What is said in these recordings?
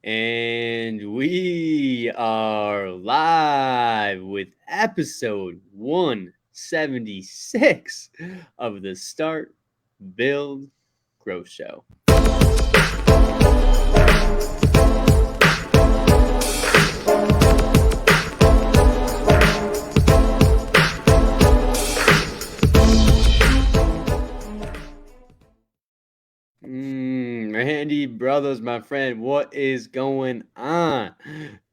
And we are live with episode 176 of the Start, Build, Grow Show. Randy Brothers, my friend, what is going on?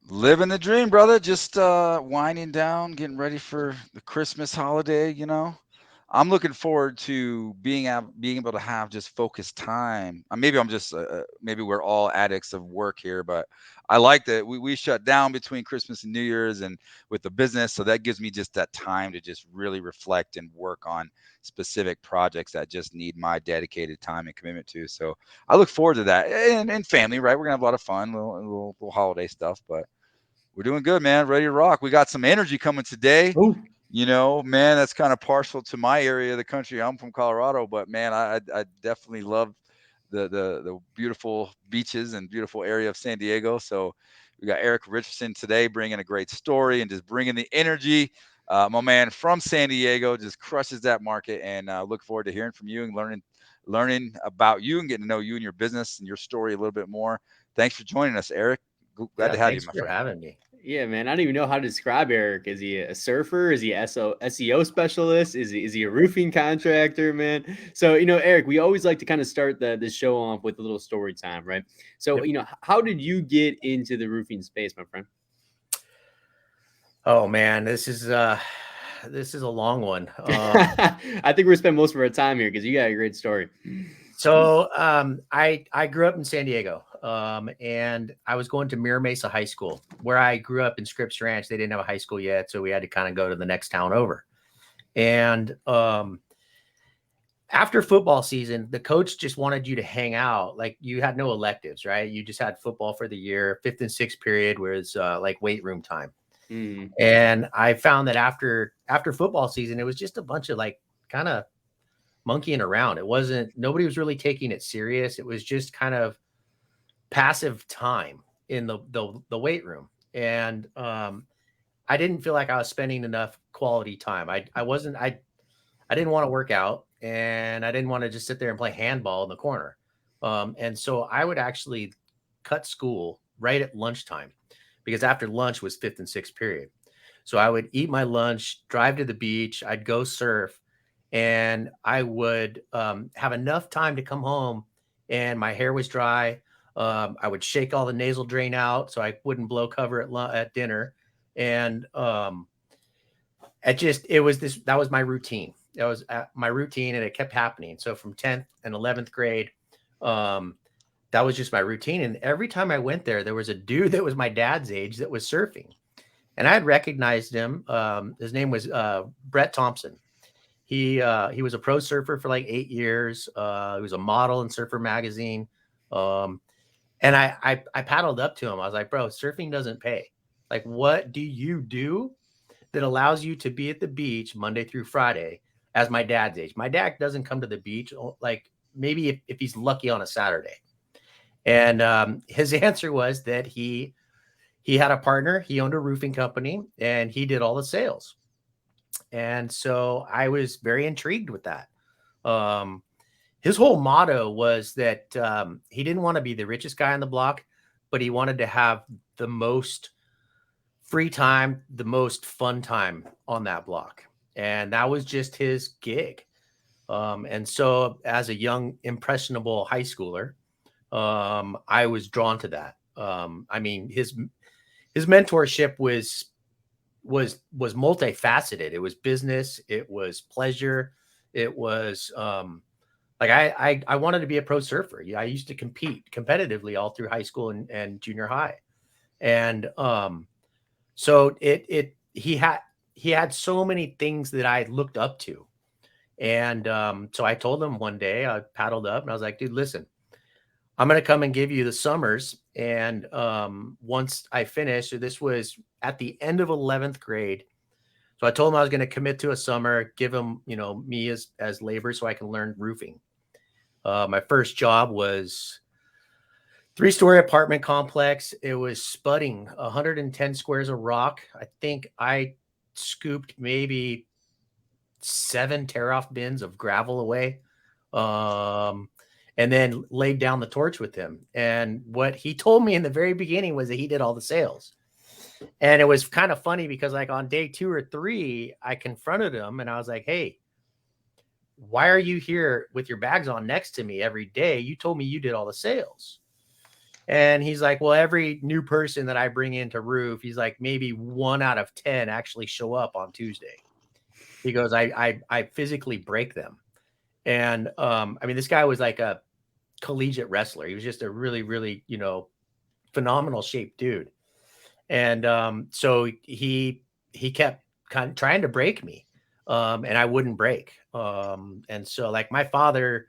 Living the dream, brother. Just winding down, getting ready for the Christmas holiday. I'm looking forward to being able to have just focused time. Maybe I'm just maybe we're all addicts of work here, but I like that we shut down between Christmas and New Year's and with the business, so that gives me just that time to just really reflect and work on specific projects that just need my dedicated time and commitment to. So I look forward to that, and family, right? We're gonna have a lot of fun, little holiday stuff, but we're doing good, man. Ready to rock. We got some energy coming today. Oh, Man, that's kind of partial to my area of the country. I'm from Colorado, but man, I definitely love the beautiful beaches and beautiful area of San Diego. So we got Eric Richardson today, bringing a great story and just bringing the energy. My man from San Diego just crushes that market, and look forward to hearing from you and learning about you and getting to know you and your business and your story a little bit more. Thanks for joining us, Eric. Glad Yeah, to have you, thanks my for friend. having me. yeah, man. I don't even know how to describe Eric. Is he a surfer? Is he a SEO specialist? Is he a roofing contractor, man? So, Eric, we always like to kind of start the show off with a little story time, right? So, Yep. how did you get into the roofing space, my friend? Oh man, this is a long one. I think we're spending most of our time here because you got a great story. I grew up in San Diego, and I was going to Mira Mesa High School, where I grew up in Scripps Ranch. They didn't have a high school yet, so we had to kind of go to the next town over. And after football season, the coach just wanted you to hang out. Like you had no electives, right? You just had football for the year. Fifth and sixth period was like weight room time. Mm. And I found that after football season, it was just a bunch of like kind of monkeying around. Nobody was really taking it serious. It was just kind of passive time in the weight room. And I didn't feel like I was spending enough quality time. I didn't want to work out, and I didn't want to just sit there and play handball in the corner. And so I would actually cut school right at lunchtime, because after lunch was fifth and sixth period. So I would eat my lunch, drive to the beach, I'd go surf, and I would have enough time to come home, and my hair was dry. I would shake all the nasal drain out so I wouldn't blow cover at dinner, and that was my routine. That was my routine, and it kept happening. So from 10th and 11th grade, that was just my routine. And every time I went there was a dude that was my dad's age that was surfing, and I had recognized him. His name was Brett Thompson. He was a pro surfer for like 8 years. He was a model in Surfer Magazine. And I paddled up to him. I was like, bro, surfing doesn't pay. Like, what do you do that allows you to be at the beach Monday through Friday as my dad's age? My dad doesn't come to the beach, like maybe if he's lucky on a Saturday. And his answer was that he had a partner. He owned a roofing company, and he did all the sales. And so I was very intrigued with that. His whole motto was that he didn't want to be the richest guy on the block, but he wanted to have the most free time, the most fun time on that block. And that was just his gig. And so as a young, impressionable high schooler, I was drawn to that. I mean, his mentorship was multifaceted. It was business, it was pleasure, it was like I wanted to be a pro surfer. I used to compete competitively all through high school and junior high. And so he had so many things that I looked up to. And so I told him one day, I paddled up and I was like, dude, listen, I'm going to come and give you the summers. And once I finish, so this was at the end of 11th grade. So I told him I was going to commit to a summer, give him, me as labor so I can learn roofing. My first job was 3-story apartment complex. It was spudding 110 squares of rock. I think I scooped maybe 7 tear-off bins of gravel away, and then laid down the torch with him. And what he told me in the very beginning was that he did all the sales. And it was kind of funny because like on day 2 or 3, I confronted him and I was like, hey, why are you here with your bags on next to me every day? You told me you did all the sales. And he's like, well, every new person that I bring into roof, he's like, maybe 1 out of 10 actually show up on Tuesday. He goes, I physically break them. And I mean, this guy was like a collegiate wrestler. He was just a really, really, phenomenal shaped dude. And so he kept kind of trying to break me. And I wouldn't break. And so like my father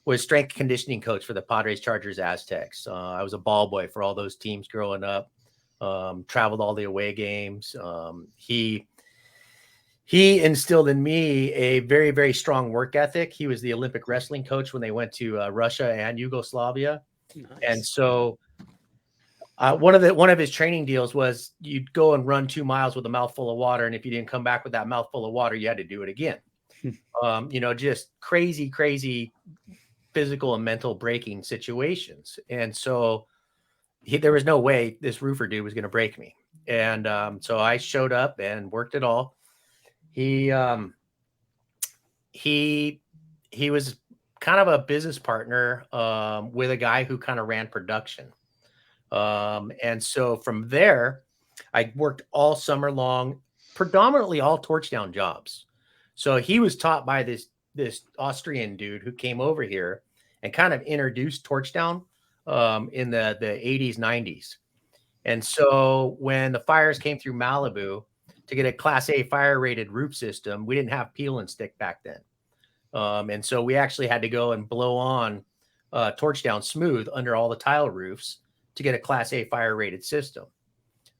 was strength conditioning coach for the Padres, Chargers, Aztecs. I was a ball boy for all those teams growing up. Traveled all the away games. He instilled in me a very, very strong work ethic. He was the Olympic wrestling coach when they went to Russia and Yugoslavia. Nice. And so one of his training deals was you'd go and run 2 miles with a mouthful of water. And if you didn't come back with that mouthful of water, you had to do it again. Just crazy physical and mental breaking situations. And so there was no way this roofer dude was going to break me. And so I showed up and worked it all. He was kind of a business partner with a guy who kind of ran production. And so from there, I worked all summer long, predominantly all torch down jobs. So he was taught by this Austrian dude who came over here and kind of introduced torch down in the 80s, 90s. And so when the fires came through Malibu to get a Class A fire rated roof system, we didn't have peel and stick back then. And so we actually had to go and blow on torch down smooth under all the tile roofs to get a Class A fire rated system.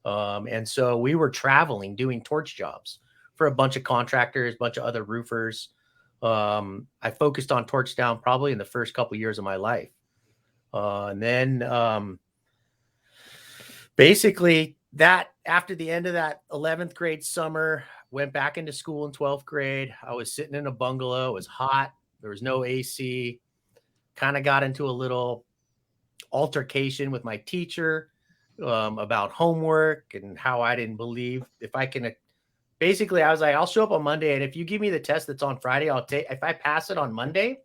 And so we were traveling doing torch jobs for a bunch of contractors, a bunch of other roofers. I focused on torch down probably in the first couple of years of my life. And then basically that after the end of that 11th grade summer, went back into school in 12th grade. I was sitting in a bungalow. It was hot. There was no AC. Kind of got into a little altercation with my teacher about homework and how I didn't believe if I can. Basically, I was like, I'll show up on Monday, and if you give me the test that's on Friday, I'll take. If I pass it on Monday,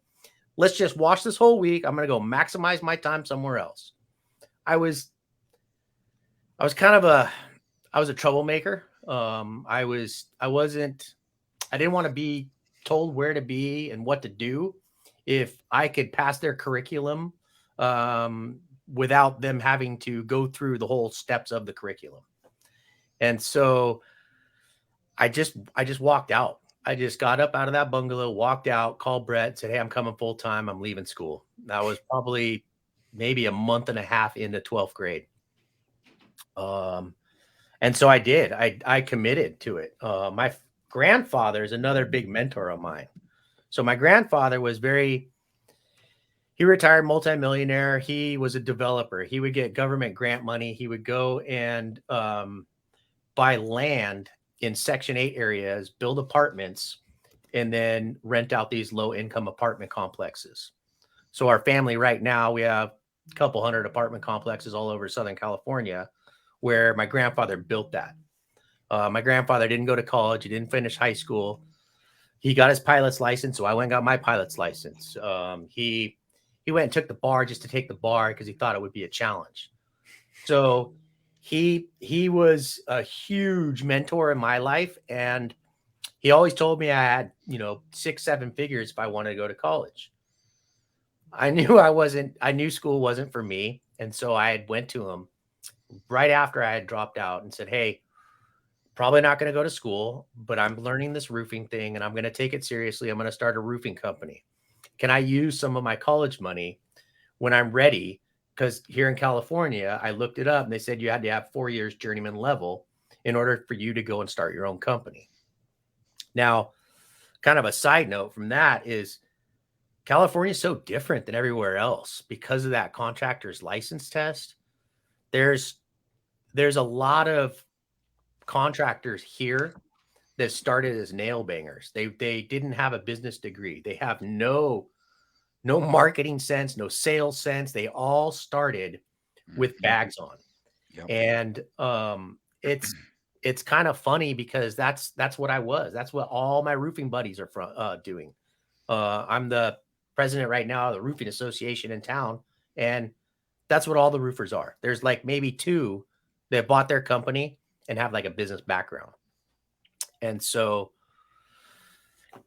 let's just watch this whole week. I'm going to go maximize my time somewhere else. I was a troublemaker. I didn't want to be told where to be and what to do if I could pass their curriculum without them having to go through the whole steps of the curriculum. And so I just walked out. I just got up out of that bungalow, walked out, called Brett, said, hey, I'm coming full time. I'm leaving school. That was probably maybe a month and a half into 12th grade. And so I did. I committed to it. My grandfather is another big mentor of mine. So my grandfather was he retired multimillionaire. He was a developer. He would get government grant money. He would go and buy land in Section 8 areas, build apartments, and then rent out these low-income apartment complexes. So our family right now, we have a couple hundred apartment complexes all over Southern California where my grandfather built that. My grandfather didn't go to college. He didn't finish high school. He got his pilot's license, so I went and got my pilot's license. He went and took the bar just to take the bar because he thought it would be a challenge. So he was a huge mentor in my life, and he always told me I had 6-7 figures if I wanted to go to college. I knew school wasn't for me, and so I had went to him right after I had dropped out and said, hey, probably not going to go to school, but I'm learning this roofing thing and I'm going to take it seriously. I'm going to start a roofing company. Can I use some of my college money when I'm ready? Because here in California, I looked it up and they said you had to have 4 years journeyman level in order for you to go and start your own company. Now, kind of a side note from that is California is so different than everywhere else because of that contractor's license test. There's a lot of contractors here that started as nail bangers. They didn't have a business degree. They have no marketing sense, no sales sense. They all started with bags on. Yep. And it's kind of funny because that's what I was. That's what all my roofing buddies are doing. I'm the president right now of the roofing association in town, and that's what all the roofers are. There's like maybe 2 that bought their company and have like a business background. And so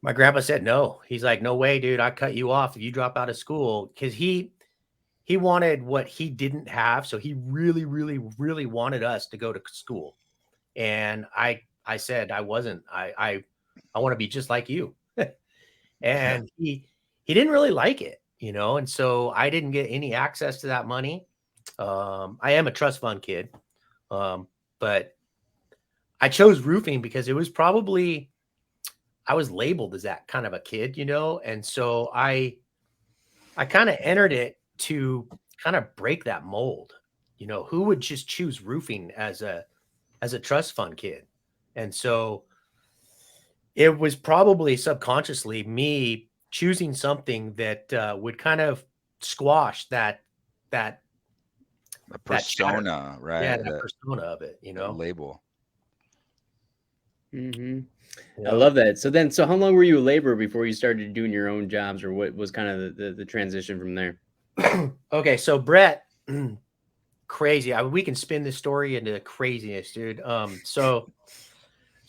my grandpa said no. He's like, no way, dude. I cut you off if you drop out of school, because he wanted what he didn't have. So he really, really, really wanted us to go to school. And I said I wasn't. I want to be just like you. And he didn't really like it, you know. And so I didn't get any access to that money. I am a trust fund kid, but I chose roofing because it was probably, I was labeled as that kind of a kid, you know. And so I kind of entered it to kind of break that mold. You know, who would just choose roofing as a trust fund kid? And so it was probably subconsciously me choosing something that would kind of squash that persona, right? Yeah, that persona of it, you know, label. Mm-hmm. Yeah. I love that. So how long were you a laborer before you started doing your own jobs, or what was kind of the transition from there? Okay, so Brett, crazy. We can spin this story into craziness, dude. So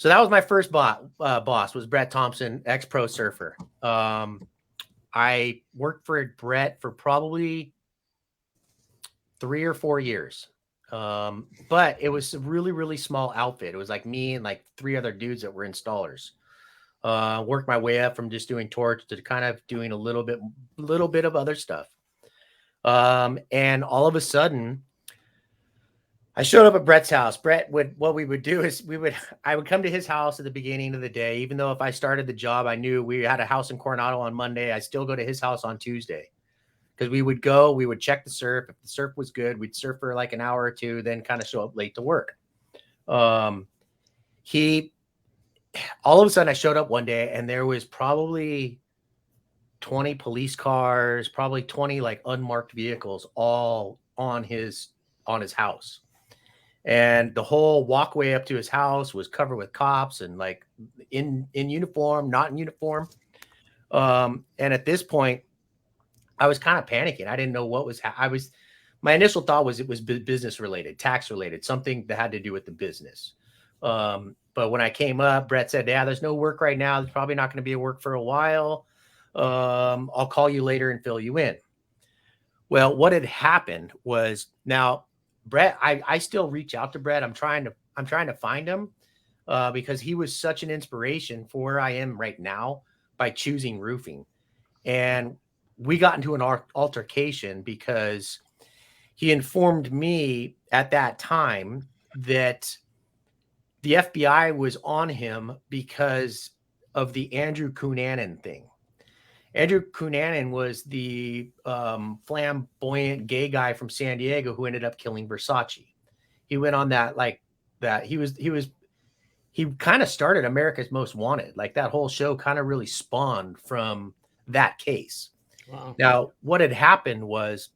that was my first boss was Brett Thompson, ex-pro surfer. I worked for Brett for probably 3 or 4 years. But it was a really, really small outfit. It was like me and like 3 other dudes that were installers. Worked my way up from just doing torch to kind of doing a little bit of other stuff. And all of a sudden I showed up at Brett's house. What we would do is I would come to his house at the beginning of the day, even though if I started the job, I knew we had a house in Coronado on Monday. I still go to his house on Tuesday. Because we would check the surf. If the surf was good, we'd surf for like an hour or 2, then kind of show up late to work. All of a sudden I showed up one day and there was probably 20 police cars, probably 20 like unmarked vehicles all on his house. And the whole walkway up to his house was covered with cops and like in uniform, not in uniform. And at this point, I was kind of panicking. I didn't know what was. My initial thought was it was business related, tax related, something that had to do with the business. But when I came up, Brett said, "Yeah, there's no work right now. There's probably not going to be a work for a while. I'll call you later and fill you in." Well, what had happened was, now Brett, I still reach out to Brett. I'm trying to find him because he was such an inspiration for where I am right now by choosing roofing. And we got into an altercation because he informed me at that time that the FBI was on him because of the Andrew Cunanan thing. Andrew Cunanan was the flamboyant gay guy from San Diego who ended up killing Versace. He went on that he kind of started America's Most Wanted. Like that whole show kind of really spawned from that case. Wow. Now, what had happened was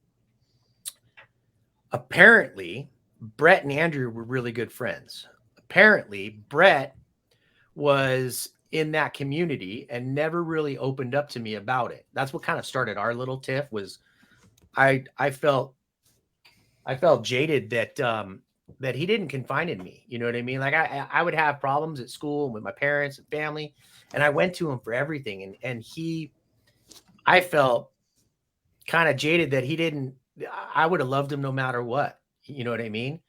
apparently Brett and Andrew were really good friends. Apparently, Brett was in that community and never really opened up to me about it. That's what kind of started our little tiff. Was I felt jaded that he didn't confide in me. You know what I mean? Like I would have problems at school and with my parents and family, and I went to him for everything. And I felt kind of jaded that he didn't. I would have loved him no matter what. You know what I mean?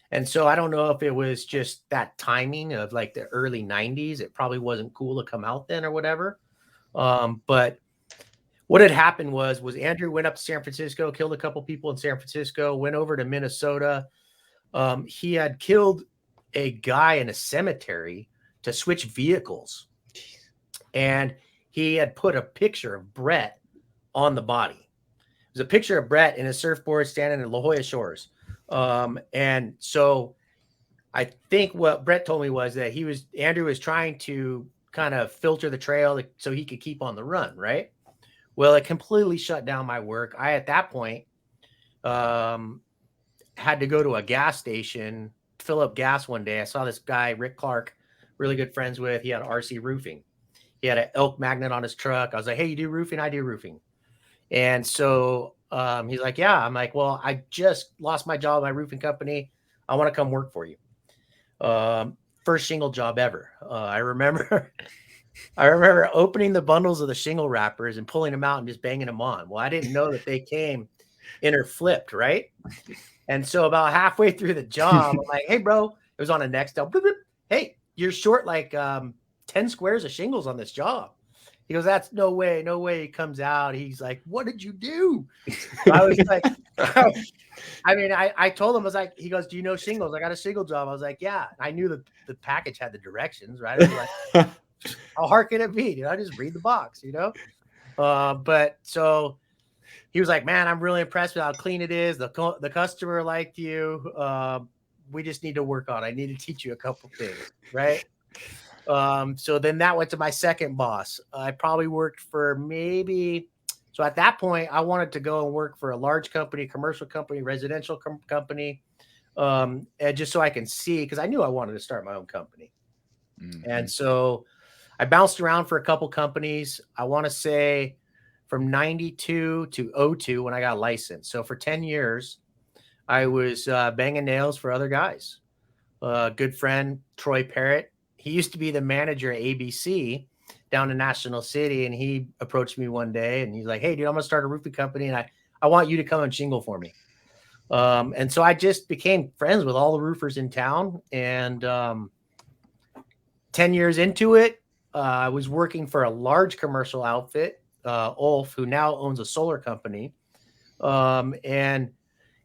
And so I don't know if it was just that timing of like the early 90s. It probably wasn't cool to come out then or whatever. But what had happened was Andrew went up to San Francisco, killed a couple people in San Francisco, went over to Minnesota. He had killed a guy in a cemetery to switch vehicles. And he had put a picture of Brett on the body. It was a picture of Brett in a surfboard standing at La Jolla Shores. And so I think what Brett told me was that Andrew was trying to kind of filter the trail so he could keep on the run, right? Well, it completely shut down my work. I, at that point, had to go to a gas station, fill up gas one day. I saw this guy, Rick Clark, really good friends with. He had RC roofing. He had an elk magnet on his truck. I was like, hey, you do roofing? I do roofing. And so he's like, yeah. I'm like, well, I just lost my job at my roofing company. I want to come work for you. First shingle job ever. I remember opening the bundles of the shingle wrappers and pulling them out and just banging them on. Well, I didn't know that they came interflipped, right? And so about halfway through the job, I'm like, hey, bro, it was on a Nextel. Boop, boop. Hey, you're short like 10 squares of shingles on this job. He goes, that's no way. He comes out. He's like, what did you do? I was like, I mean, I told him, I was like, he goes, do you know shingles? I got a shingle job. I was like, yeah. I knew the package had the directions, right? I was like, how hard can it be? I just read the box, But so he was like, man, I'm really impressed with how clean it is. The customer liked you. We just need to work on it. I need to teach you a couple things, right? So then that went to my second boss. I probably worked for so at that point, I wanted to go and work for a large company, commercial company, residential company, and just so I can see, because I knew I wanted to start my own company. Mm-hmm. And so I bounced around for a couple companies. I want to say from 92 to 02 when I got licensed. So for 10 years, I was banging nails for other guys. Good friend, Troy Parrott. He used to be the manager at ABC down in National City. And he approached me one day and he's like, hey, dude, I'm going to start a roofing company. And I want you to come and shingle for me. And so I just became friends with all the roofers in town. And 10 years into it, I was working for a large commercial outfit, Ulf, who now owns a solar company. And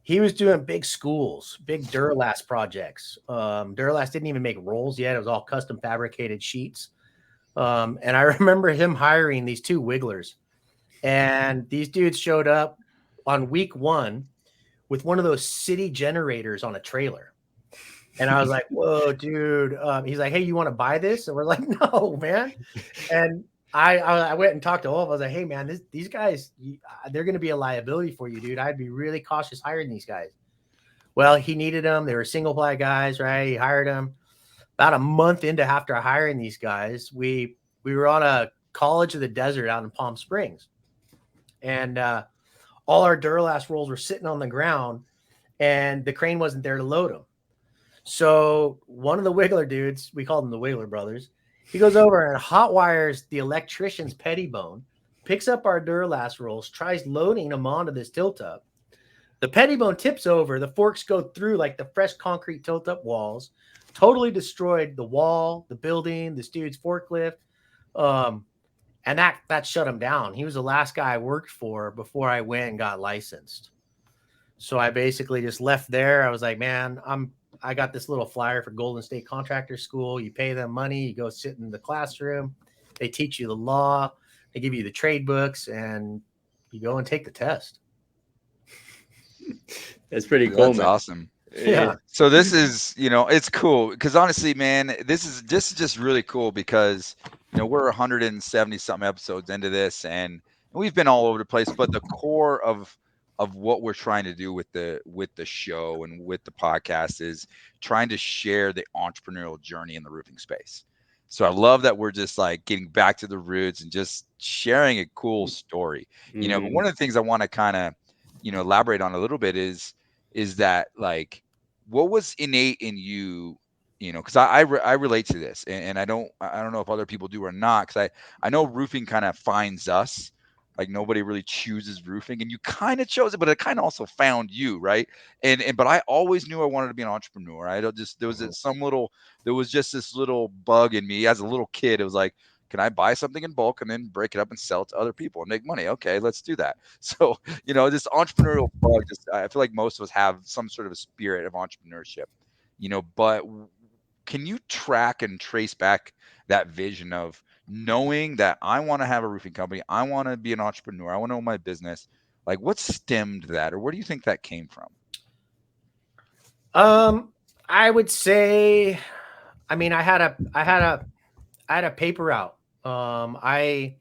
he was doing big schools, big Duralast projects. Duralast didn't even make rolls yet. It was all custom fabricated sheets. And I remember him hiring these two wigglers. And these dudes showed up on week one with one of those city generators on a trailer. And I was like, whoa, dude. He's like, hey, you want to buy this? And we're like, no, man. And I went and talked to Olaf. I was like, hey, man, these guys, they're going to be a liability for you, dude. I'd be really cautious hiring these guys. Well, he needed them. They were single ply guys, right? He hired them. About a month after hiring these guys, we were on a college of the desert out in Palm Springs. And all our Duralast rolls were sitting on the ground and the crane wasn't there to load them. So one of the Wiggler dudes, we called them the Wiggler brothers, he goes over and hot wires the electrician's pettibone, picks up our Duralast rolls, tries loading them onto this tilt-up. The pettibone tips over, the forks go through like the fresh concrete tilt-up walls, totally destroyed the wall, the building, this dude's forklift. And that shut him down. He was the last guy I worked for before I went and got licensed. So I basically just left there. I was like, man, I got this little flyer for Golden State Contractor School. You pay them money, you go sit in the classroom, they teach you the law, they give you the trade books, and you go and take the test. That's pretty cool. That's man. Awesome. Yeah. So this is, it's cool because honestly, man, this is just really cool because we're 170 something episodes into this and we've been all over the place, but the core of what we're trying to do with the show and with the podcast is trying to share the entrepreneurial journey in the roofing space. So I love that we're just like getting back to the roots and just sharing a cool story, but one of the things I want to kind of, elaborate on a little bit is that like, what was innate in you, cause I relate to this and I don't know if other people do or not. Cause I know roofing kind of finds us. Like nobody really chooses roofing and you kind of chose it, but it kind of also found you. Right. But I always knew I wanted to be an entrepreneur. There was just this little bug in me as a little kid. It was like, can I buy something in bulk and then break it up and sell it to other people and make money? Okay, let's do that. So, this entrepreneurial bug, I feel like most of us have some sort of a spirit of entrepreneurship, but can you track and trace back that vision of knowing that I want to have a roofing company, I want to be an entrepreneur, I want to own my business? Like, what stemmed that, or where do you think that came from? I would say, I mean, I had a paper route. I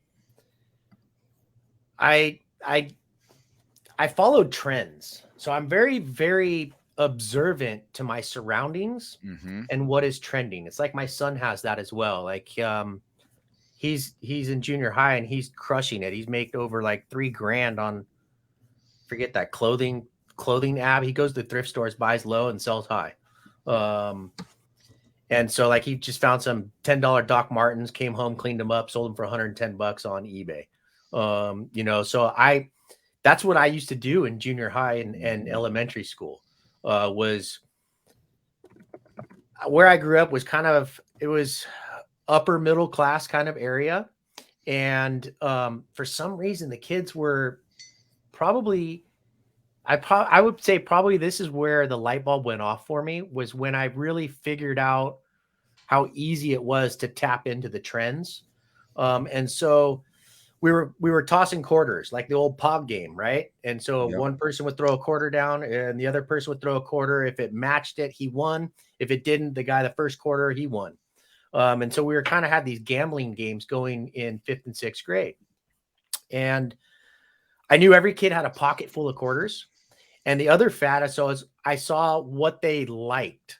followed trends. So I'm very, very observant to my surroundings and what is trending. It's like my son has that as well. Like, he's in junior high and he's crushing it. He's made over like $3,000 on, forget that clothing app. He goes to thrift stores, buys low and sells high. And so like he just found some $10 Doc Martens, came home, cleaned them up, sold them for $110 on eBay. You know, so that's what I used to do in junior high and elementary school. Was where I grew up was kind of, it was upper middle class kind of area. And for some reason, the kids were probably, I would say probably this is where the light bulb went off for me, was when I really figured out how easy it was to tap into the trends. And so we were tossing quarters, like the old pog game, right? And so one person would throw a quarter down and the other person would throw a quarter. If it matched it, he won. If it didn't, the guy the first quarter, he won. And so we were kind of had these gambling games going in 5th and 6th grade. And I knew every kid had a pocket full of quarters. And the other fad, so I saw what they liked.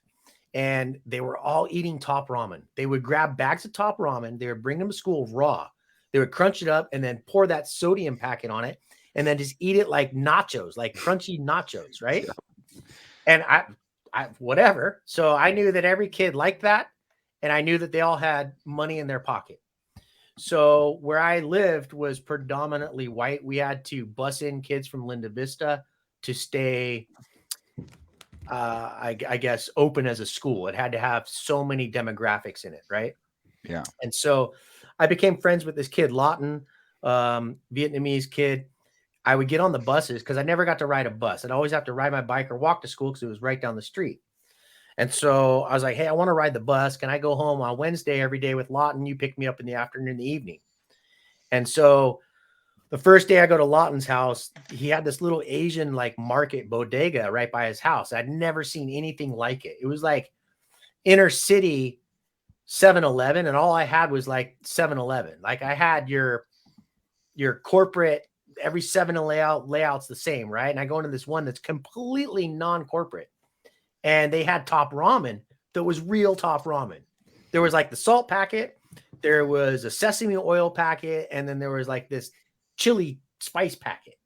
And they were all eating Top Ramen. They would grab bags of Top Ramen. They would bring them to school raw. They would crunch it up and then pour that sodium packet on it and then just eat it like nachos, like crunchy nachos, right? Yeah. And I whatever. So I knew that every kid liked that. And I knew that they all had money in their pocket. So where I lived was predominantly white. We had to bus in kids from Linda Vista to stay, I guess, open as a school. It had to have so many demographics in it, right? Yeah. And so I became friends with this kid, Lawton, Vietnamese kid. I would get on the buses because I never got to ride a bus. I'd always have to ride my bike or walk to school because it was right down the street. And so I was like, hey, I want to ride the bus. Can I go home on Wednesday every day with Lawton? You pick me up in the afternoon and the evening. And so the first day I go to Lawton's house, he had this little Asian like market bodega right by his house. I'd never seen anything like it. It was like inner city 7-Eleven, and all I had was like 7-Eleven. Like I had your corporate, every 7 layout's the same, right? And I go into this one that's completely non-corporate. And they had Top Ramen that was real Top Ramen. There was like the salt packet, there was a sesame oil packet, and then there was like this chili spice packet.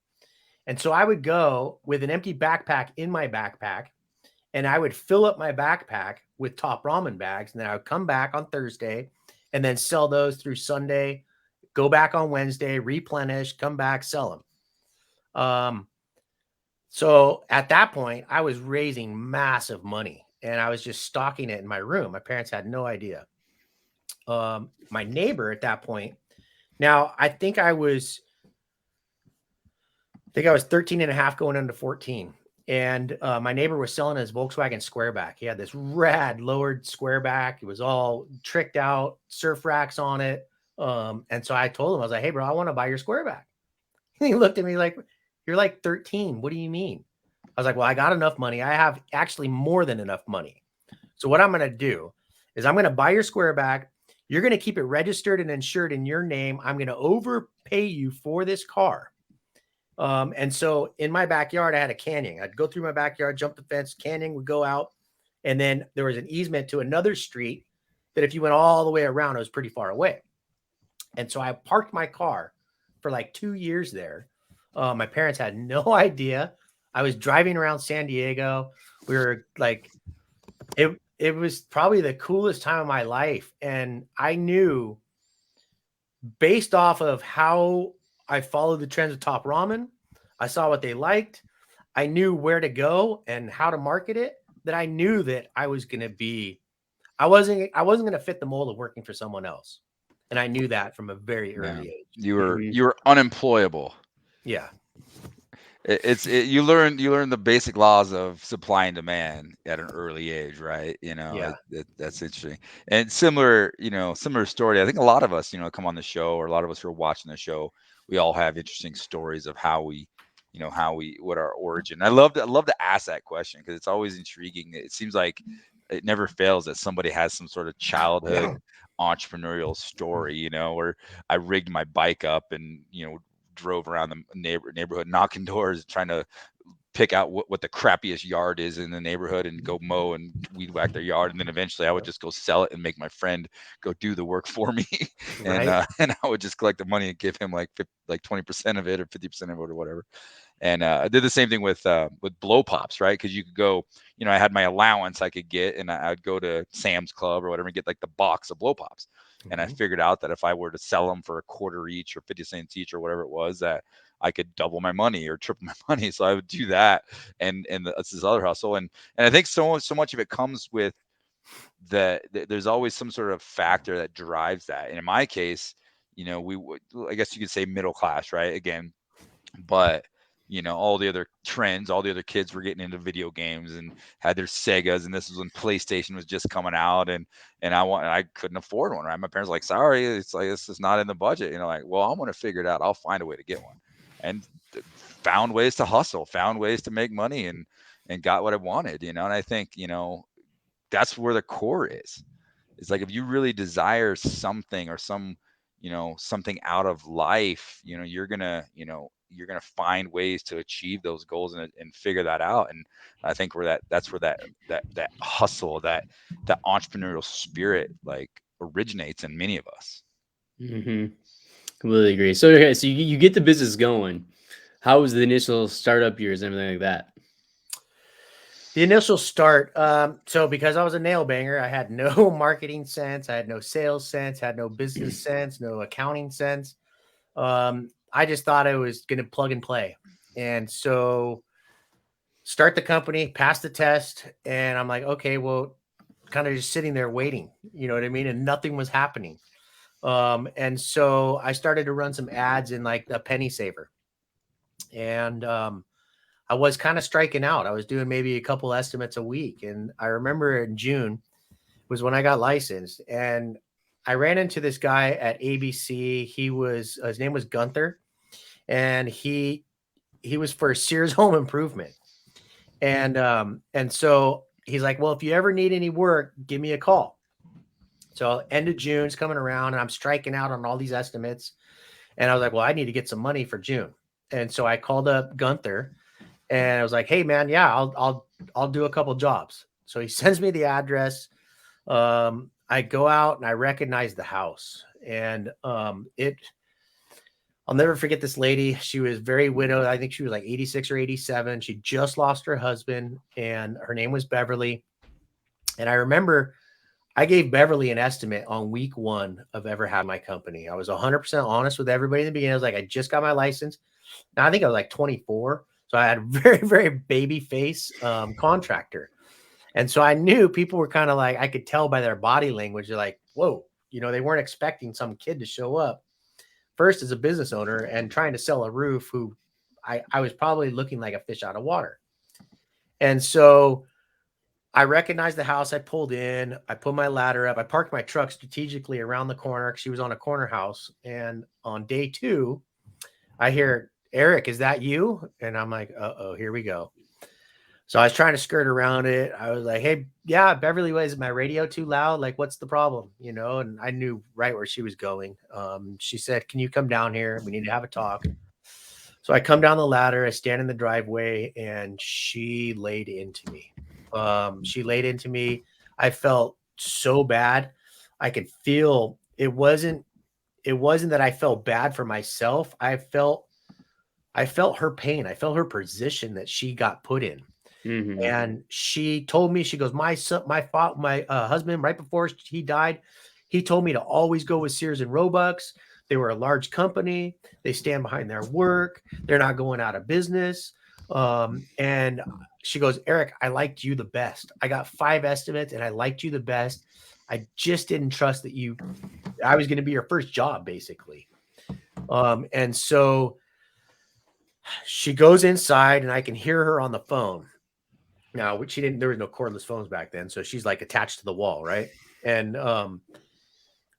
And so I would go with an empty backpack in my backpack, and I would fill up my backpack with Top Ramen bags. And then I would come back on Thursday and then sell those through Sunday, go back on Wednesday, replenish, come back, sell them. So at that point, I was raising massive money and I was just stocking it in my room. My parents had no idea. My neighbor at that point, now I think I was 13 and a half going into 14. And my neighbor was selling his Volkswagen Squareback. He had this rad lowered Squareback. It was all tricked out, surf racks on it. And so I told him, I was like, hey, bro, I want to buy your Squareback. And he looked at me like, you're like 13. What do you mean? I was like, well, I got enough money. I have actually more than enough money. So what I'm going to do is I'm going to buy your Squareback. You're going to keep it registered and insured in your name. I'm going to overpay you for this car. And so in my backyard, I had a canyon. I'd go through my backyard, jump the fence, canyon would go out. And then there was an easement to another street that if you went all the way around, it was pretty far away. And so I parked my car for like 2 years there. My parents had no idea. I was driving around San Diego. We were like, it was probably the coolest time of my life. And I knew based off of how I followed the trends of Top Ramen, I saw what they liked. I knew where to go and how to market it, that I knew that I was going to be, I wasn't going to fit the mold of working for someone else. And I knew that from a very early age. You were unemployable. Yeah. You learn the basic laws of supply and demand at an early age, right? Yeah. That's interesting. And similar, similar story. I think a lot of us, come on the show, or a lot of us who are watching the show, we all have interesting stories of how we, what our origin. I love to ask that question because it's always intriguing. It seems like it never fails that somebody has some sort of childhood entrepreneurial story, where I rigged my bike up and, drove around the neighborhood knocking doors trying to pick out what the crappiest yard is in the neighborhood and go mow and weed whack their yard, and then eventually I would just go sell it and make my friend go do the work for me. and Right. and I would just collect the money and give him like 20% of it or 50% of it or whatever. And I did the same thing with blow pops, right? Because you could go, I had my allowance I could get, and I'd go to Sam's Club or whatever and get like the box of blow pops. And I figured out that if I were to sell them for a quarter each or 50 cents each or whatever it was, that I could double my money or triple my money. So I would do that, and that's this other hustle. And I think so much of it comes with there's always some sort of factor that drives that. And in my case, we would, I guess you could say, middle class, right? Again, but all the other trends, all the other kids were getting into video games and had their Segas, and this was when PlayStation was just coming out, and I couldn't afford one, right? My parents were like, sorry, it's like, this is not in the budget, like, well, I'm gonna figure it out, I'll find a way to get one. And found ways to hustle, found ways to make money, and got what I wanted, and I think, that's where the core is. It's like, if you really desire something or something out of life, you're gonna find ways to achieve those goals and figure that out. And I think that's where that hustle, that entrepreneurial spirit like originates in many of us. Completely agree. So okay, so you get the business going. How was the initial startup years and everything like that? The initial start. So because I was a nail banger, I had no marketing sense, I had no sales sense, had no business sense, no accounting sense. I just thought I was going to plug and play. And so start the company, pass the test, and I'm like, okay, well, kind of just sitting there waiting, you know what I mean? And nothing was happening. And so I started to run some ads in like a penny saver. And I was kind of striking out. I was doing maybe a couple estimates a week. And I remember in June was when I got licensed. And I ran into this guy at ABC. His name was Gunther, and he was for Sears Home Improvement. And so he's like, well, if you ever need any work, give me a call. So end of June's coming around, and I'm striking out on all these estimates. And I was like, well, I need to get some money for June. And so I called up Gunther, and I was like, hey man, yeah, I'll do a couple jobs. So he sends me the address. I go out and I recognize the house, and I'll never forget this lady. She was very widowed. I think she was like 86 or 87. She just lost her husband, and her name was Beverly. And I remember I gave Beverly an estimate on week one of ever having my company. I was 100% honest with everybody in the beginning. I was like, I just got my license. Now I think I was like 24. So I had a very, very baby face contractor. And so I knew people were kind of like, I could tell by their body language. They're like, whoa, they weren't expecting some kid to show up first as a business owner and trying to sell a roof who I was probably looking like a fish out of water. And so I recognized the house. I pulled in, I put my ladder up. I parked my truck strategically around the corner because she was on a corner house. And on day 2, I hear, Eric, is that you? And I'm like, uh-oh, here we go. So I was trying to skirt around it. I was like, hey, yeah, Beverly, is my radio too loud? Like, what's the problem? And I knew right where she was going. She said, can you come down here? We need to have a talk. So I come down the ladder, I stand in the driveway, and she laid into me. I felt so bad. I could feel it wasn't that I felt bad for myself. I felt her pain. I felt her position that she got put in. And she told me, she goes, my husband, right before he died, he told me to always go with Sears and Roebuck. They were a large company. They stand behind their work. They're not going out of business. And she goes, Eric, I liked you the best. I got 5 estimates and I liked you the best. I just didn't trust that I was going to be your first job, basically. And so She goes inside and I can hear her on the phone. Now, which she didn't, there was no cordless phones back then. So she's like attached to the wall, right? And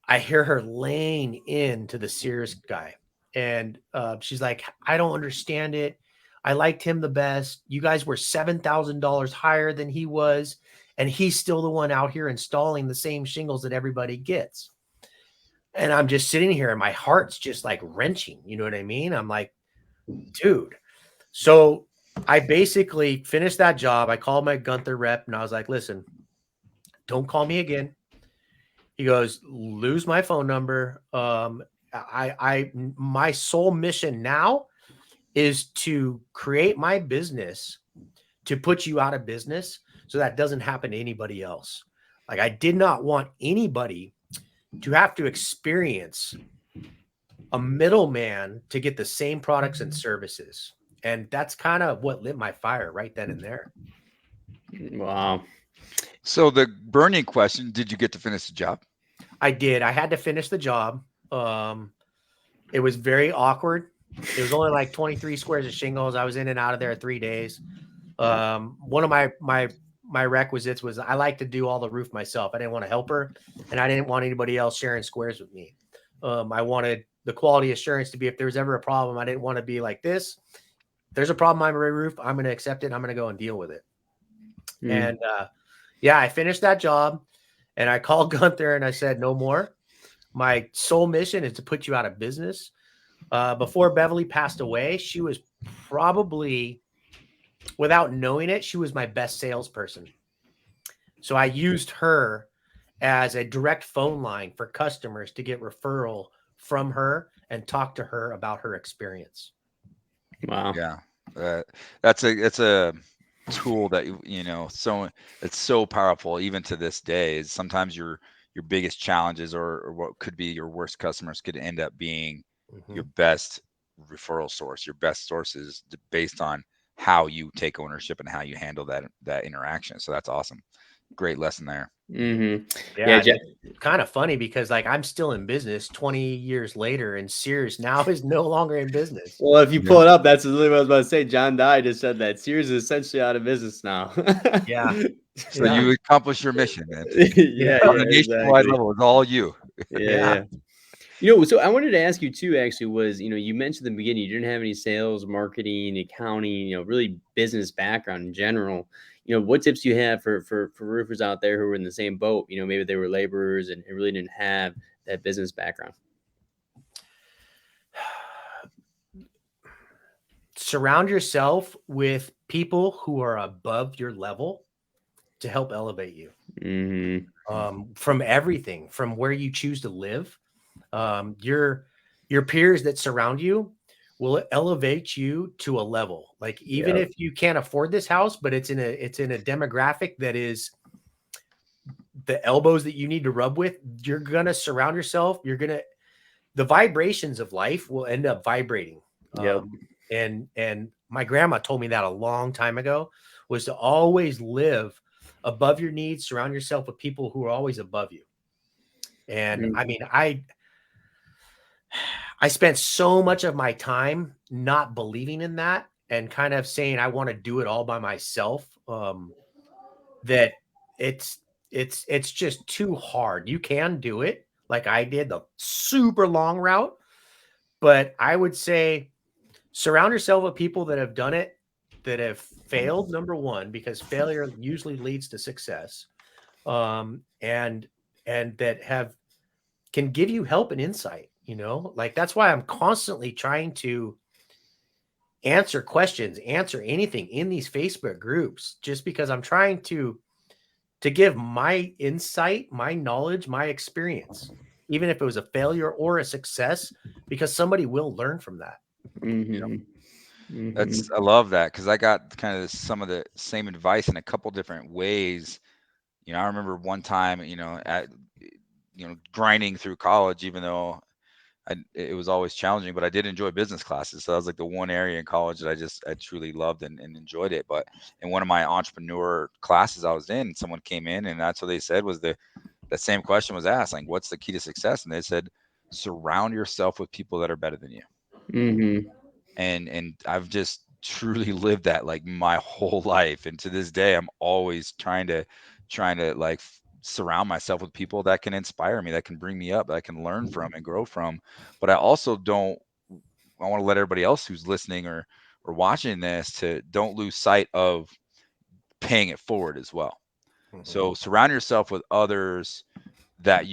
I hear her laying into the Sears guy. And she's like, I don't understand it. I liked him the best. You guys were $7,000 higher than he was. And he's still the one out here installing the same shingles that everybody gets. And I'm just sitting here and my heart's just like wrenching. You know what I mean? I'm like, dude. So I basically finished that job. I called my Gunther rep and I was like, listen, don't call me again. He goes, lose my phone number. My sole mission now is to create my business to put you out of business so that doesn't happen to anybody else. Like I did not want anybody to have to experience a middleman to get the same products and services. And that's kind of what lit my fire right then and there. Wow. So the burning question, did you get to finish the job? I did. I had to finish the job. It was very awkward. It was only like 23 squares of shingles. I was in and out of there 3 days. One of my requisites was I like to do all the roof myself. I didn't want to help her, and I didn't want anybody else sharing squares with me. I wanted the quality assurance to be if there was ever a problem. I didn't want to be like this. There's a problem on my roof. I'm going to accept it. And I'm going to go and deal with it. And yeah, I finished that job, and I called Gunther and I said, no more. My sole mission is to put you out of business. Before Beverly passed away, she was probably, without knowing it, she was my best salesperson. So I used her as a direct phone line for customers to get referral from her and talk to her about her experience. Wow. Yeah. That's a tool that, so it's so powerful even to this day. Is sometimes your biggest challenges or what could be your worst customers could end up being your best referral source, your best sources based on how you take ownership and how you handle that interaction. So that's awesome. Great lesson there. Yeah, it's kind of funny because like I'm still in business 20 years later, and Sears now is no longer in business. Well, if you pull it up, that's literally what I was about to say. John Dye just said that Sears is essentially out of business now. Yeah. So you accomplish your mission, man. On a nationwide level, it's all you. Yeah. So I wanted to ask you too, actually, was, you mentioned in the beginning, you didn't have any sales, marketing, accounting, really business background in general. What tips do you have for roofers out there who were in the same boat? Maybe they were laborers and really didn't have that business background. Surround yourself with people who are above your level to help elevate you. From everything, from where you choose to live. Your peers that surround you will elevate you to a level. Like even if you can't afford this house, but it's in a demographic that is the elbows that you need to rub with, you're going to surround yourself. The vibrations of life will end up vibrating. And my grandma told me that a long time ago, was to always live above your needs, surround yourself with people who are always above you. And I mean, I spent so much of my time not believing in that and kind of saying, I want to do it all by myself. That it's just too hard. You can do it like I did, the super long route, but I would say surround yourself with people that have done it, that have failed, number one, because failure usually leads to success. And that can give you help and insight, like that's why I'm constantly trying to answer questions, answer anything in these Facebook groups, just because I'm trying to give my insight, my knowledge, my experience, even if it was a failure or a success, because somebody will learn from that. I love that, because I got kind of some of the same advice in a couple different ways. I remember one time, grinding through college, even though it was always challenging, but I did enjoy business classes. So that was like the one area in college that I truly loved and enjoyed it. But in one of my entrepreneur classes I was in, someone came in and that's what they said was that same question was asked, like, what's the key to success? And they said, surround yourself with people that are better than you. and I've just truly lived that like my whole life. And to this day, I'm always trying to like surround myself with people that can inspire me, that can bring me up, that I can learn from and grow from. But I also I want to let everybody else who's listening or watching this to don't lose sight of paying it forward as well. So surround yourself with others that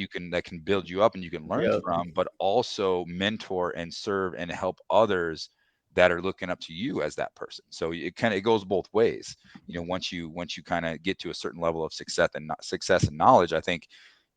can build you up and you can learn Yep. from, but also mentor and serve and help others that are looking up to you as that person. So it goes both ways. Once you kind of get to a certain level of success and knowledge, I think,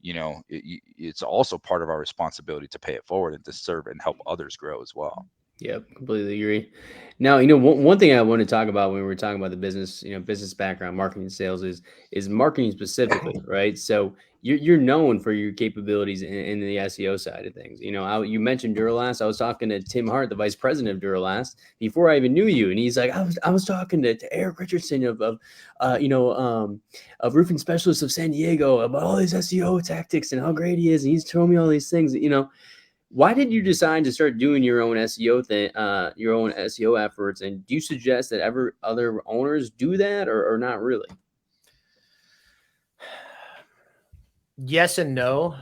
it's also part of our responsibility to pay it forward and to serve and help others grow as well. Yep, completely agree. Now, one thing I want to talk about when we're talking about the business, business background, marketing, and sales is marketing specifically, right? So you're known for your capabilities in the SEO side of things. You mentioned Duralast. I was talking to Tim Hart, the vice president of Duralast, before I even knew you, and he's like, I was talking to Eric Richardson of roofing specialists of San Diego about all his SEO tactics and how great he is, and he's telling me all these things. Why did you decide to start doing your own SEO your own SEO efforts? And do you suggest that other owners do that or not really? Yes and no.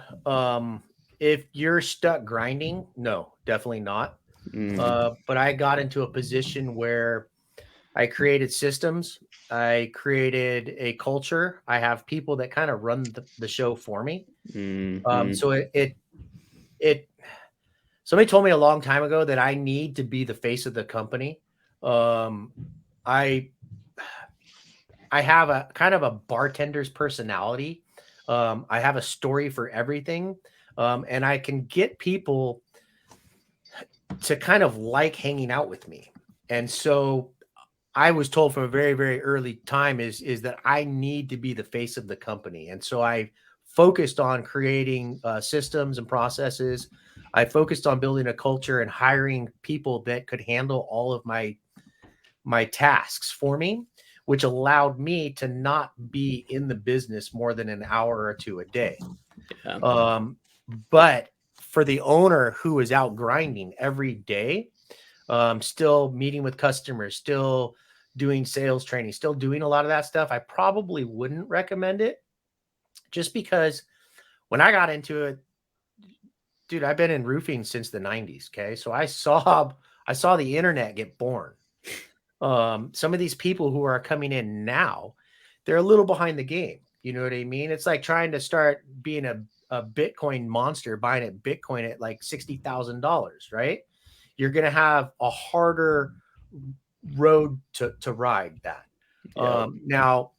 If you're stuck grinding, no, definitely not. But I got into a position where I created systems. I created a culture. I have people that kind of run the show for me. So it somebody told me a long time ago that I need to be the face of the company. I have a kind of a bartender's personality. I have a story for everything. And I can get people to kind of like hanging out with me. And so I was told from a very, very early time is that I need to be the face of the company. And so I focused on creating systems and processes. I focused on building a culture and hiring people that could handle all of my tasks for me, which allowed me to not be in the business more than an hour or two a day. Yeah. But for the owner who is out grinding every day, still meeting with customers, still doing sales training, still doing a lot of that stuff, I probably wouldn't recommend it, just because when I got into it, dude, I've been in roofing since the 90s. Okay. So I saw the internet get born. Some of these people who are coming in now, they're a little behind the game. You know what I mean? It's like trying to start being a Bitcoin monster, buying at Bitcoin at like $60,000, right? You're going to have a harder road to ride that. Now,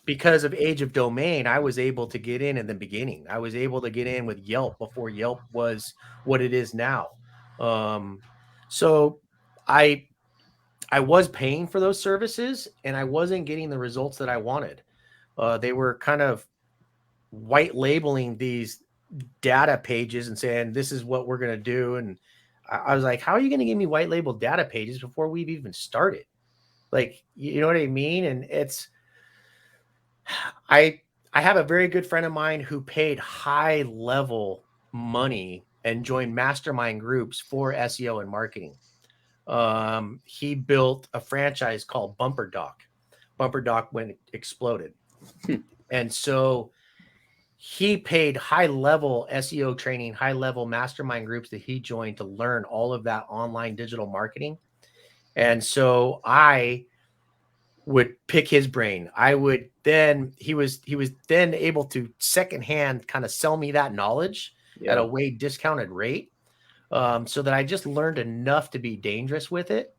because of age of domain, I was able to get in the beginning. I was able to get in with Yelp before Yelp was what it is now. So I was paying for those services and I wasn't getting the results that I wanted. They were kind of white labeling these data pages and saying, this is what we're going to do. And I was like, how are you going to give me white label data pages before we've even started? Like, you know what I mean? And I have a very good friend of mine who paid high level money and joined mastermind groups for SEO and marketing. He built a franchise called Bumper Doc. Bumper Doc when it exploded. And so he paid high level SEO training, high level mastermind groups that he joined to learn all of that online digital marketing. And so I would pick his brain. I would then, he was then able to secondhand kind of sell me that knowledge at a way discounted rate. So that I just learned enough to be dangerous with it.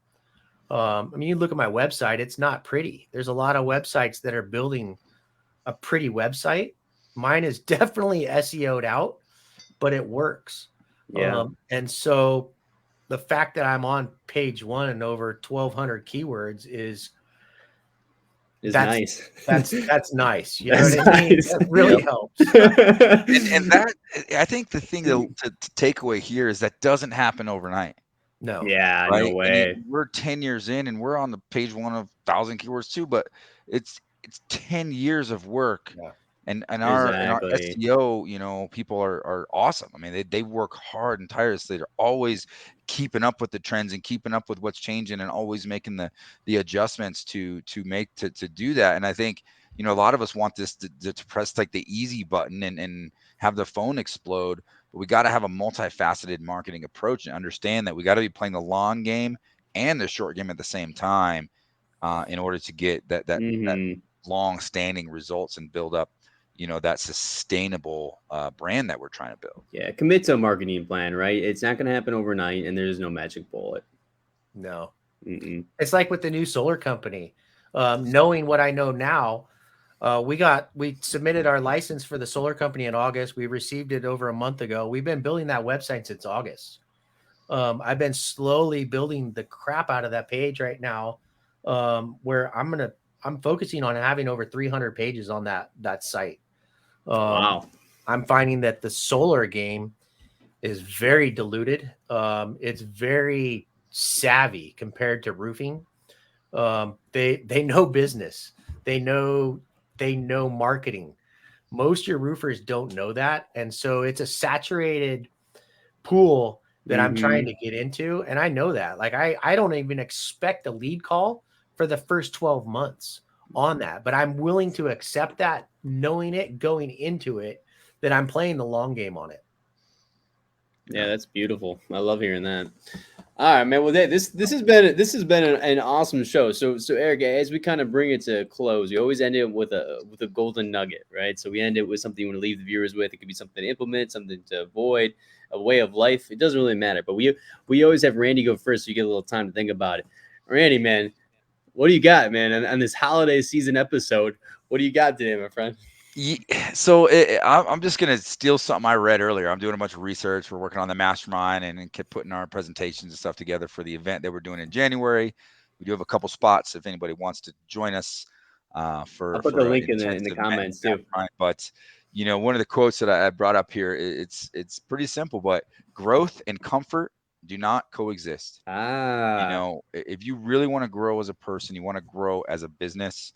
I mean, you look at my website, it's not pretty. There's a lot of websites that are building a pretty website. Mine is definitely SEO'd out, but it works. Yeah. And so the fact that I'm on page 1 and over 1,200 keywords is nice. That's nice. You know what I mean? That really helps. And that, I think the thing to take away here is that doesn't happen overnight. No. Yeah, right? no way. We're 10 years in and we're on the page 1 of 1,000 keywords too, but it's 10 years of work And our Exactly. SEO, you know, people are awesome. I mean, they work hard and tirelessly. They're always keeping up with the trends and keeping up with what's changing and always making the adjustments to do that. And I think, you know, a lot of us want this to press like the easy button and have the phone explode. But we got to have a multifaceted marketing approach and understand that we got to be playing the long game and the short game at the same time, in order to get that long-standing results and build up, you know, that sustainable brand that we're trying to build. Yeah, commit to a marketing plan, right? It's not going to happen overnight, and there's no magic bullet. No. Mm-mm. It's like with the new solar company. Knowing what I know now, we submitted our license for the solar company in August. We received it over a month ago. We've been building that website since August. I've been slowly building the crap out of that page right now, where I'm focusing on having over 300 pages on that site. Wow. I'm finding that the solar game is very diluted. It's very savvy compared to roofing. They know business. They know marketing. Most of your roofers don't know that, and so it's a saturated pool that I'm trying to get into, and I know that. Like I don't even expect a lead call for the first 12 months on that, but I'm willing to accept that, knowing it going into it, that I'm playing the long game on it. Yeah, that's beautiful. I love hearing that. All right, man. Well, this has been an awesome show. So Eric, as we kind of bring it to a close, we always end it with a golden nugget, right? So we end it with something you want to leave the viewers with. It could be something to implement, something to avoid, a way of life. It doesn't really matter. But we always have Randy go first, so you get a little time to think about it. Randy, man, what do you got, man, on this holiday season episode? What do you got today, my friend? So I'm just gonna steal something I read earlier. I'm doing a bunch of research. We're working on the mastermind and kept putting our presentations and stuff together for the event that we're doing in January. We do have a couple spots if anybody wants to join us I'll for put the link an in the intensive comments too. mastermind. But you know, one of the quotes that I brought up here, it's pretty simple, but growth and comfort do not coexist. You know, if you really want to grow as a person, you want to grow as a business,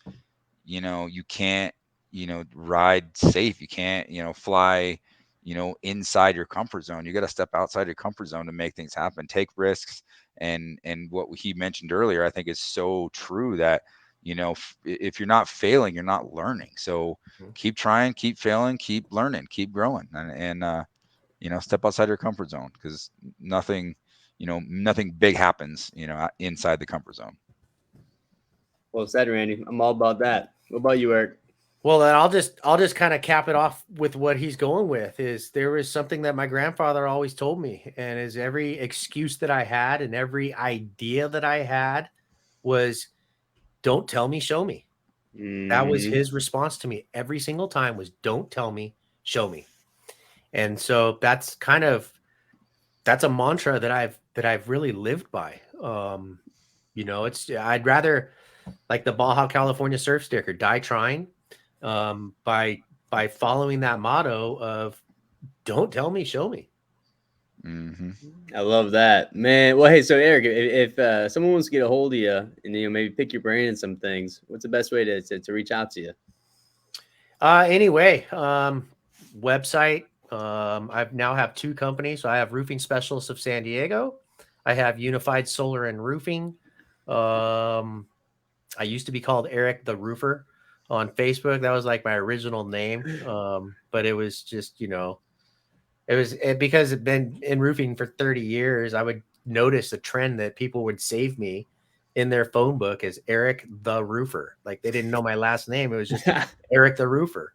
you know, you can't, you know, ride safe. You can't, you know, fly, you know, inside your comfort zone. You got to step outside your comfort zone to make things happen, take risks. And what he mentioned earlier, I think is so true that, you know, if you're not failing, you're not learning. So keep trying, keep failing, keep learning, keep growing, and you know, step outside your comfort zone, because nothing, you know, nothing big happens, you know, inside the comfort zone. Well said, Randy. I'm all about that. What about you, Eric? Well, then I'll just kind of cap it off with what he's going with. Is there was something that my grandfather always told me, and is every excuse that I had and every idea that I had was, don't tell me, show me. That was his response to me every single time, was don't tell me, show me. And so that's a mantra that I've really lived by. You know, I'd rather, like the Baja California surf sticker, die trying, by following that motto of don't tell me, show me. I love that, man. Well, hey, so Eric, if someone wants to get a hold of you and, you know, maybe pick your brain in some things, what's the best way to reach out to you? Anyway, website. I now have two companies. So I have Roofing Specialists of San Diego. I have Unified Solar and Roofing. I used to be called Eric the Roofer on Facebook. That was like my original name. But it was just, you know, because I've been in roofing for 30 years. I would notice a trend that people would save me in their phone book as Eric the Roofer. Like they didn't know my last name. It was just Eric the Roofer.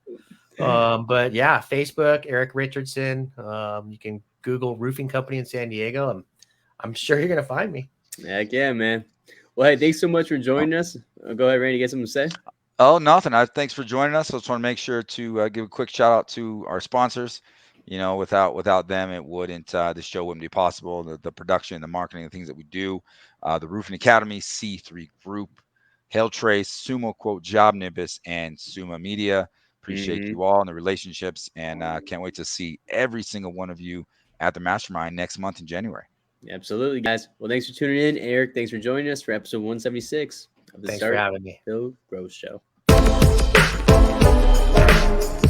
But yeah, Facebook, Eric Richardson. You can Google roofing company in San Diego. I'm sure you're going to find me. Heck yeah, man. Well, hey, thanks so much for joining us. Go ahead, Randy, get something to say? Oh, nothing. Thanks for joining us. I just want to make sure to give a quick shout out to our sponsors. You know, without them, it wouldn't, the show wouldn't be possible. The production, the marketing, the things that we do, the Roofing Academy, C3 Group, Hail Trace, Sumo Quote, Job Nimbus, and Suma Media. Appreciate you all and the relationships, and can't wait to see every single one of you at the Mastermind next month in January. Absolutely, guys. Well, thanks for tuning in. Eric, thanks for joining us for episode 176 of the Thanks Start for having me. Build Growth Show. Bye.